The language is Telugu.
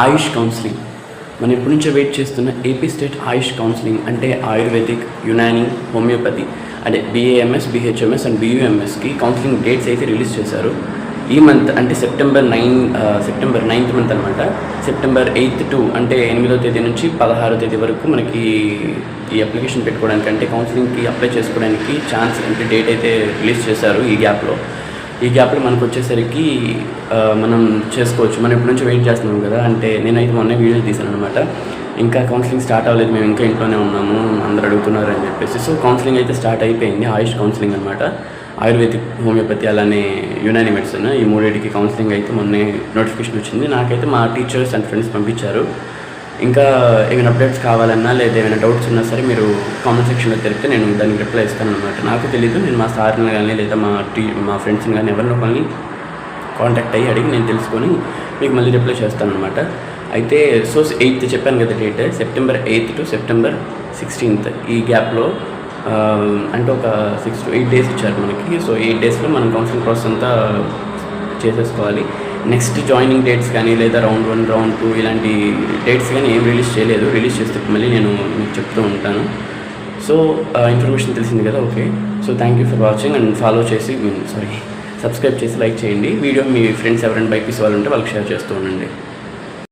ఆయుష్ కౌన్సిలింగ్. మనం ఎప్పటి నుంచో వెయిట్ చేస్తున్న ఏపీ స్టేట్ ఆయుష్ కౌన్సిలింగ్ అంటే ఆయుర్వేదిక్, యునాని, హోమియోపతి అంటే BAMS, BHMS అండ్ BUMSకి కౌన్సిలింగ్ డేట్స్ అయితే రిలీజ్ చేశారు. ఈ మంత్ అంటే సెప్టెంబర్ 9th మంత్ అనమాట. సెప్టెంబర్ 8th to అంటే 8వ తేదీ నుంచి 16వ తేదీ వరకు మనకి ఈ అప్లికేషన్ పెట్టుకోవడానికి అంటే కౌన్సిలింగ్కి అప్లై చేసుకోవడానికి ఛాన్స్ అంటే డేట్ అయితే రిలీజ్ చేశారు. ఈ గ్యాప్లో మనకు వచ్చేసరికి మనం చేసుకోవచ్చు. మనం ఎప్పటి నుంచి వెయిట్ చేస్తున్నాం కదా, అంటే నేనైతే మొన్న వీడియో తీశాను అనమాట. ఇంకా కౌన్సిలింగ్ స్టార్ట్ అవ్వలేదు, మేము ఇంకా ఇంట్లోనే ఉన్నాము, అందరు అడుగుతున్నారు అని చెప్పేసి. సో కౌన్సిలింగ్ అయితే స్టార్ట్ అయిపోయింది. ఆయుష్ కౌన్సిలింగ్ అనమాట. ఆయుర్వేదిక్, హోమియోపతి అలానే యునాని మెడిసిన్ ఈ మూడింటికి కౌన్సిలింగ్ అయితే మొన్నే నోటిఫికేషన్ వచ్చింది. నాకైతే మా టీచర్స్ అండ్ ఫ్రెండ్స్ పంపించారు. ఇంకా ఏమైనా అప్డేట్స్ కావాలన్నా లేదా ఏమైనా డౌట్స్ ఉన్నా సరే మీరు కామెంట్ సెక్షన్లో తెలిపితే నేను దానికి రిప్లై ఇస్తాను అనమాట. నాకు తెలీదు, నేను మా సార్ని కానీ లేదా మా ఫ్రెండ్స్ని కానీ ఎవరినో ఒకరిని కాంటాక్ట్ అయ్యి అడిగి నేను తెలుసుకొని మీకు మళ్ళీ రిప్లై చేస్తాను అనమాట. అయితే 8th చెప్పాను కదా date, September 8th to September 16th ఈ గ్యాప్లో అంటే ఒక 6 to 8 days ఇచ్చారు మనకి. సో 8 daysలో మనం కౌన్సిలింగ్ ప్రాసెస్ అంతా చేసేసుకోవాలి. నెక్స్ట్ జాయినింగ్ డేట్స్ కానీ లేదా రౌండ్ 1, రౌండ్ 2 ఇలాంటి డేట్స్ కానీ ఏం రిలీజ్ చేయలేదు. రిలీజ్ చేస్తే మళ్ళీ నేను మీకు చెప్తూ ఉంటాను. సో ఇన్ఫర్మేషన్ తెలిసింది కదా, okay. So thank you for watching and follow చేసి సబ్స్క్రైబ్ చేసి లైక్ చేయండి. వీడియో మీ ఫ్రెండ్స్ ఎవరైనా బైపీసీ వాళ్ళు ఉంటే వాళ్ళకి షేర్ చేస్తూ ఉండండి.